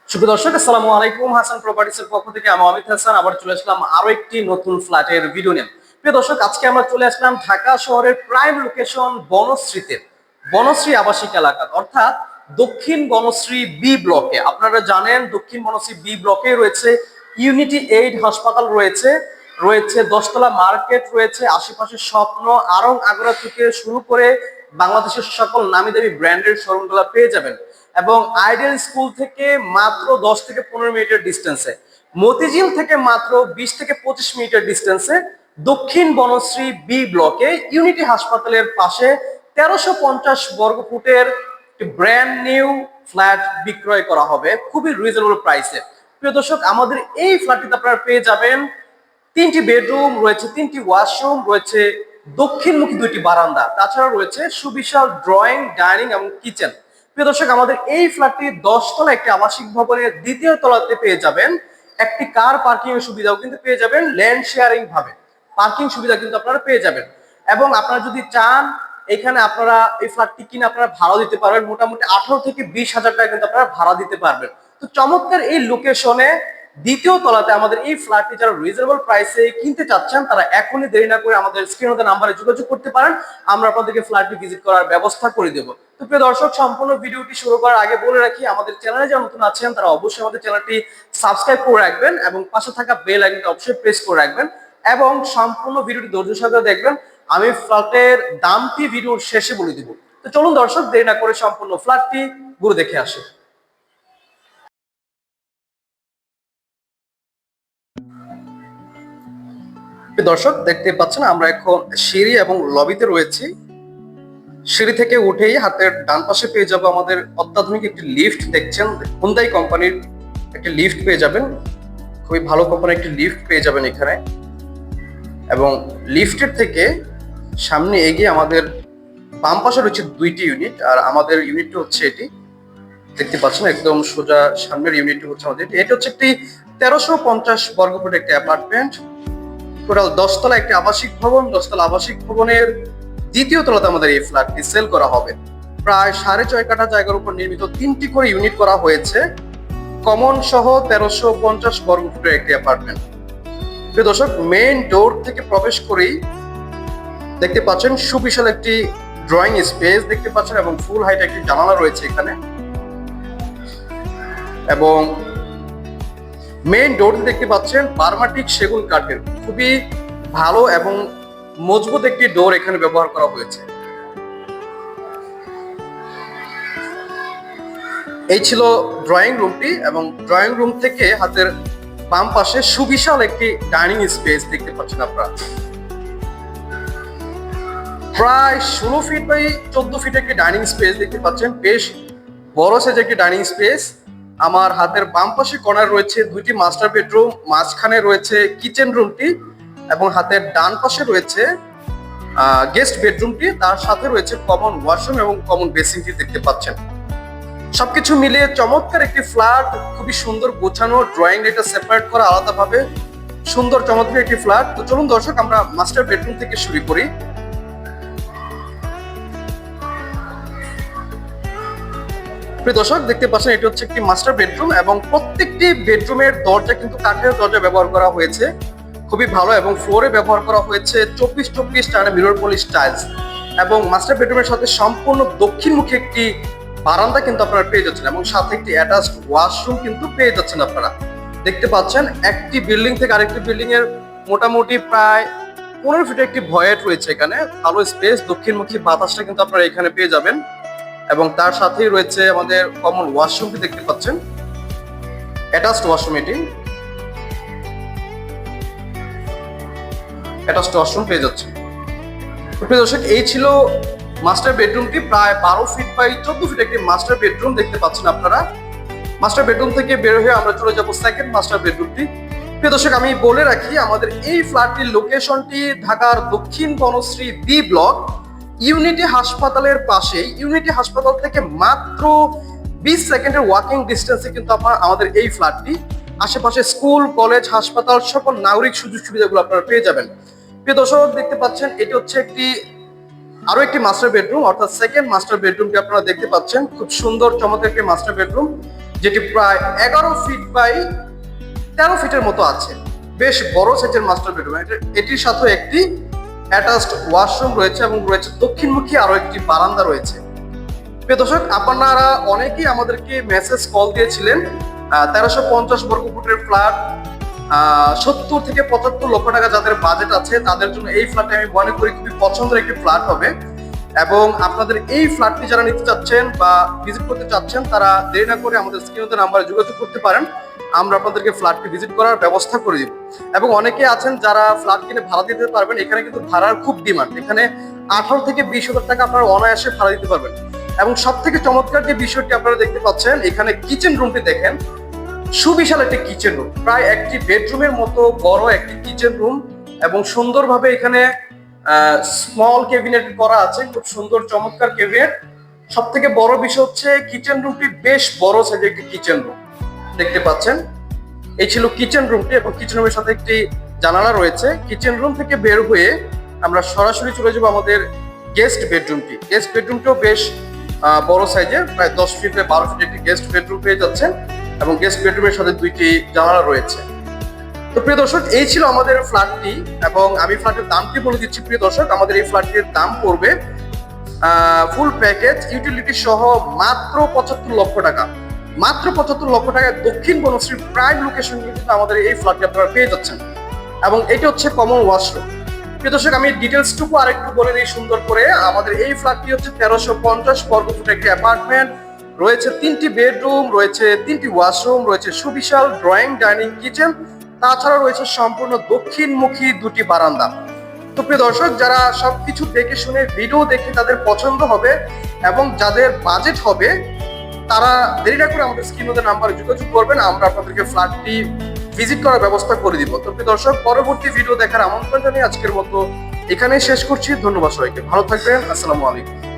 সুপ্রিয় দর্শক, আসসালামু আলাইকুম। হাসান প্রপার্টিসের পক্ষ থেকে আমি অমিত হাসান আবার চলে আসলাম আরো একটি নতুন ফ্ল্যাটের ভিডিও নিয়ে। প্রিয় দর্শক, আজকে আমরা চলে আসলাম ঢাকা শহরের প্রাইম লোকেশন বনশ্রীতে, বনশ্রী আবাসিক এলাকা, অর্থাৎ দক্ষিণ বনশ্রী বি ব্লকে। আপনারা জানেন দক্ষিণ বনশ্রী বি ব্লকে রয়েছে ইউনিটি এইড হাসপাতাল, রয়েছে রয়েছে 10তলা মার্কেট, রয়েছে আশেপাশে স্বপ্ন আরং আগরা থেকে শুরু করে বাংলাদেশের সকল নামি দামি ব্র্যান্ডের শোরুমগুলো পেয়ে যাবেন। এবং আইডিয়াল স্কুল থেকে মাত্র 10 থেকে 15 মিনিটের ডিস্টেন্সে, মতিঝিল থেকে মাত্র 20 থেকে 25 মিনিটের ডিস্টেন্সে দক্ষিণ বনশ্রী বি ব্লকে ইউনিটি হাসপাতালের পাশে 1350 বর্গ ফুটের একটি ব্র্যান্ড নিউ ফ্ল্যাট বিক্রয় করা হবে খুবই রিজনেবল প্রাইসে। প্রিয় দর্শক, আমাদের এই ফ্ল্যাটটিতে আপনারা পেয়ে যাবেন 3টি বেডরুম, রয়েছে 3টি ওয়াশরুম, রয়েছে দক্ষিণমুখী 2টি বারান্দা, তাছাড়া রয়েছে সুবিশাল ড্রয়িং, ডাইনিং এবং কিচেন। প্রিয় দর্শক, আমাদের এই ফ্ল্যাটটি 10তলা একটি আবাসিক ভবনের দ্বিতীয় তলাতে পেয়ে যাবেন একটি কার পার্কিং এর সুবিধাও কিন্তু পেয়ে যাবেন, ল্যান্ড শেয়ারিং ভাবে পার্কিং সুবিধা কিন্তু আপনারা পেয়ে যাবেন। এবং আপনারা যদি চান এখানে আপনারা এই ফ্ল্যাটটি কিনে আপনারা ভাড়া দিতে পারবেন, মোটামুটি 18 থেকে 20 হাজার টাকা কিন্তু আপনারা ভাড়া দিতে পারবেন। তো চমৎকার এই লোকেশনে দ্বিতীয় তলাতে আমাদের এই ফ্ল্যাটটি যারা রিজনেবল প্রাইসে কিনতে চাচ্ছেন তারা এখনই দেরি না করে আমাদের স্ক্রিনে নাম্বারে যোগাযোগ করতে পারেন, আমরা আপনাদেরকে ফ্ল্যাটটি ভিজিট করার ব্যবস্থা করে দেব। তো প্রিয় দর্শক, সম্পূর্ণ ভিডিওটি শুরু করার আগে বলে রাখি আমাদের চ্যানেলে যারা নতুন আছেন তারা অবশ্যই আমাদের চ্যানেলটি সাবস্ক্রাইব করে রাখবেন এবং পাশে থাকা বেল আইকনটি অবশ্যই প্রেস করে রাখবেন এবং সম্পূর্ণ ভিডিওটি ধৈর্য সহকারে দেখবেন। আমি ফ্ল্যাটের দামটি ভিডিওর শেষে বলে দিব। তো চলুন দর্শক, দেরি না করে সম্পূর্ণ ফ্ল্যাটটি ঘুরে দেখে আসি। দর্শক, দেখতে পাচ্ছেন আমরা এখন সিঁড়ি এবং লবিতে রয়েছি। সিঁড়ি থেকে উঠেই হাতের ডান পাশে পেয়ে যাবো আমাদের অত্যাধুনিক একটি লিফট। দেখছেন হুন্দাই কোম্পানির একটি লিফট পেয়ে যাবেন, খুবই ভালো কোম্পানির একটি লিফট পেয়ে যাবেন এখানে। এবং লিফটের থেকে সামনে এগিয়ে আমাদের বাম পাশে রয়েছে 2টি ইউনিট, আর আমাদের ইউনিটটা হচ্ছে এটি। দেখতে পাচ্ছেন একদম সোজা সামনের ইউনিটটা হচ্ছে আমাদের এটা হচ্ছে একটি 1350 বর্গ ফুটের একটি অ্যাপার্টমেন্ট, টোটাল 10তলা একটি আবাসিক ভবন। 10তলা আবাসিক ভবনের দ্বিতীয় তলাতে আমাদের এই ফ্ল্যাটটি সেল করা হবে। প্রায় 6.5 কাঠা জায়গার উপর নির্মিত 3টি করে ইউনিট করা হয়েছে, কমন সহ 1350 বর্গ ফুটের একটি অ্যাপার্টমেন্ট। প্রিয় দর্শক, মেইন ডোর থেকে প্রবেশ করেই দেখতে পাচ্ছেন সুবিশাল একটি ড্রয়িং স্পেস দেখতে পাচ্ছেন এবং ফুল হাইট একটি জানালা রয়েছে এখানে। এবং মেইন ডোর দেখতে পাচ্ছেন বার্মাটিক সেগুন কাঠের খুবই ভালো এবং মজবুত একটি ডোর এখানে ব্যবহার করা হয়েছে। এই ছিল ড্রয়িং রুমটি এবং ড্রয়িং রুম থেকে হাতের বাম পাশে সুবিশাল একটি ডাইনিং স্পেস দেখতে পাচ্ছেন আপনারা। প্রায় 16 ফিট বাই 14 ফিট একটি ডাইনিং স্পেস দেখতে পাচ্ছেন, বেশ বড় সাইজ একটি ডাইনিং স্পেস। আমার হাতের বাম পাশে কর্নার রয়েছে 2টি মাস্টার বেডরুম, মাঝখানে রয়েছে কিচেন রুমটি এবং হাতের ডান পাশে রয়েছে গেস্ট বেডরুমটি, তার সাথে রয়েছে কমন ওয়াশরুম এবং কমন বেসিনটি দেখতে পাচ্ছেন। সবকিছু মিলিয়ে চমৎকার একটি ফ্ল্যাট, খুবই সুন্দর গোছানো, ড্রয়িং এটা সেপারেট করা আলাদাভাবে সুন্দর চমৎকার একটি ফ্ল্যাট। তো চলুন দর্শক, আমরা মাস্টার বেডরুম থেকে শুরু করি। প্রিয় দর্শক, দেখতে পাচ্ছেন এটি হচ্ছে একটি মাস্টার বেডরুম এবং প্রত্যেকটি বেডরুমের দরজা কিন্তু কাঠের দরজা ব্যবহার করা হয়েছে, খুবই ভালো। এবং ফ্লোরে ব্যবহার করা হয়েছে 24-24 টানা মিরর পলিশ টাইলস। এবং মাস্টার বেডরুমের সাথে সম্পূর্ণ দক্ষিণমুখী একটি বারান্দা কিন্তু আপনারা পেয়ে যাচ্ছেন এবং সাথে একটি অ্যাটাচড ওয়াশরুম কিন্তু পেয়ে যাচ্ছেন আপনারা। দেখতে পাচ্ছেন একটি বিল্ডিং থেকে আরেকটি বিল্ডিং এর মোটামুটি প্রায় 15 ফিটের একটি ভয়েড রয়েছে এখানে, ভালো স্পেস, দক্ষিণমুখী বাতাসটা কিন্তু আপনারা এখানে পেয়ে যাবেন। এবং তার সাথেই রয়েছে আমাদের কমন ওয়াশরুমটি দেখতে পাচ্ছেন, অ্যাটাচড ওয়াশরুম, এটি অ্যাটাচড ওয়াশরুম পেয়ে যাচ্ছে। প্রিয় দর্শক, এই ছিল মাস্টার বেডরুমটি, প্রায় 12 ফিট বাই 14 ফিট একটি মাস্টার বেডরুম দেখতে পাচ্ছেন আপনারা। মাস্টার বেডরুম থেকে বের হয়ে আমরা চলে যাব সেকেন্ড মাস্টার বেডরুমটি। প্রিয় দর্শক, আমি বলে রাখি আমাদের এই ফ্ল্যাটটির লোকেশনটি ঢাকার দক্ষিণ বনশ্রী বি ব্লক ইউনিটি হাসপাতালের পাশে। ইউনিটি হাসপাতাল থেকে মাত্র 20 সেকেন্ডের ওয়াকিং ডিস্টেন্সে কিন্তু আমাদের এই ফ্ল্যাটটি। আশেপাশে স্কুল, কলেজ, হাসপাতাল, সকল নাগরিক সুযোগ সুবিধাগুলো আপনারা পেয়ে যাবেন। প্রিয় দর্শক, দেখতে পাচ্ছেন এটি হচ্ছে একটি আরো একটি মাস্টার বেডরুম অর্থাৎ সেকেন্ড মাস্টার বেডরুমটি আপনারা দেখতে পাচ্ছেন। খুব সুন্দর চমৎকার একটি মাস্টার বেডরুম, যেটি প্রায় 11 ফিট বাই 13 ফিটের মতো আছে। বেশ বড় সাইজের মাস্টার বেডরুম। এটির সাথে একটি অ্যাটাচড ওয়াশরুম রয়েছে এবং রয়েছে দক্ষিণমুখী আরো একটি বারান্দা রয়েছে। প্রিয় দর্শক, আপনারা অনেকেই আমাদেরকে মেসেজ কল দিয়েছিলেন 1350 বর্গ ফুটের ফ্ল্যাট, 70 থেকে 75 লক্ষ টাকা যাদের বাজেট আছে তাদের জন্য এই ফ্ল্যাটটি আমি মনে করি খুবই পছন্দের একটি ফ্ল্যাট হবে। এবং আপনাদের এই ফ্ল্যাটটি যারা নিতে চাচ্ছেন বা ভিজিট করতে চাচ্ছেন তারা দেরি না করে আমাদের স্ক্রিনে নাম্বারে যোগাযোগ করতে পারেন। আমরা আপনাদেরকে ফ্ল্যাটটি ভিজিট করার ব্যবস্থা করে দিব। এবং অনেকে আছেন যারা ফ্ল্যাট কিনে ভাড়া দিতে পারবেন, এখানে কিন্তু ভাড়ার খুব ডিমান্ড। এখানে 18 থেকে 20,000 টাকা আপনারা অনায়াসে ভাড়া দিতে পারবেন। এবং সব থেকে চমৎকার যে বিষয়টি আপনারা দেখতে পাচ্ছেন, এখানে কিচেন রুমটি দেখেন, সুবিশাল একটি কিচেন রুম, প্রায় একটি বেডরুমের মতো বড় একটি কিচেন রুম এবং সুন্দরভাবে এখানে স্মল ক্যাবিনেট করা আছে, খুব সুন্দর চমৎকার ক্যাবিনেট। সব থেকে বড় বিষয় হচ্ছে কিচেন রুমটি বেশ বড় সাইজের একটি কিচেন রুম দেখতে পাচ্ছেন। এই ছিল কিচেন রুমটি এবং কিচেন রুমের সাথে একটি জানালা রয়েছে। কিচেন রুম থেকে বের হয়ে আমরা সরাসরি চলে যাবো আমাদের গেস্ট বেডরুমটি। গেস্ট বেডরুমটিও বেশ বড় সাইজের, প্রায় 10 ফিট বাই 12 ফিট একটি গেস্ট বেডরুম পেয়ে যাচ্ছেন এবং গেস্ট বেডরুমের সাথে দুইটি জানালা রয়েছে। তো প্রিয় দর্শক, এই ছিল আমাদের ফ্ল্যাটটি এবং আমি ফ্ল্যাটের দামটি বলে দিচ্ছি। প্রিয় দর্শক, আমাদের এই ফ্ল্যাটটির দাম পড়বে ফুল প্যাকেজ ইউটিলিটি সহ মাত্র 75 লক্ষ টাকা। মাত্র 75 লক্ষ টাকায় দক্ষিণ বনশ্রী প্রাইম লোকেশন কিন্তু আমাদের এই ফ্ল্যাটটি আপনারা পেয়ে যাচ্ছেন এবং এটি হচ্ছে কমন ওয়াশরুম। প্রিয় দর্শক, আমি ডিটেলসটুকু আরেকটু বলে দিই সুন্দর করে। আমাদের এই ফ্ল্যাটটি হচ্ছে 1350 বর্গ ফুট একটি অ্যাপার্টমেন্ট, রয়েছে 3টি বেডরুম, রয়েছে 3টি ওয়াশরুম, রয়েছে সুবিশাল ড্রয়িং ডাইনিং কিচেন, তাছাড়া রয়েছে সম্পূর্ণ দক্ষিণমুখী দুটি বারান্দা। তো প্রিয় দর্শক, যারা সবকিছু দেখে শুনে ভিডিও দেখে তাদের পছন্দ হবে এবং যাদের বাজেট হবে তারা দেরি না করে আমাদের স্ক্রিনে নাম্বারে যোগাযোগ করবেন, আমরা আপনাদেরকে ফ্ল্যাটটি ভিজিট করার ব্যবস্থা করে দিব। তো প্রিয় দর্শক, পরবর্তী ভিডিও দেখার আমন্ত্রণ জানিয়ে আজকের মতো এখানেই শেষ করছি। ধন্যবাদ সবাইকে, ভালো থাকবেন, আসসালামু আলাইকুম।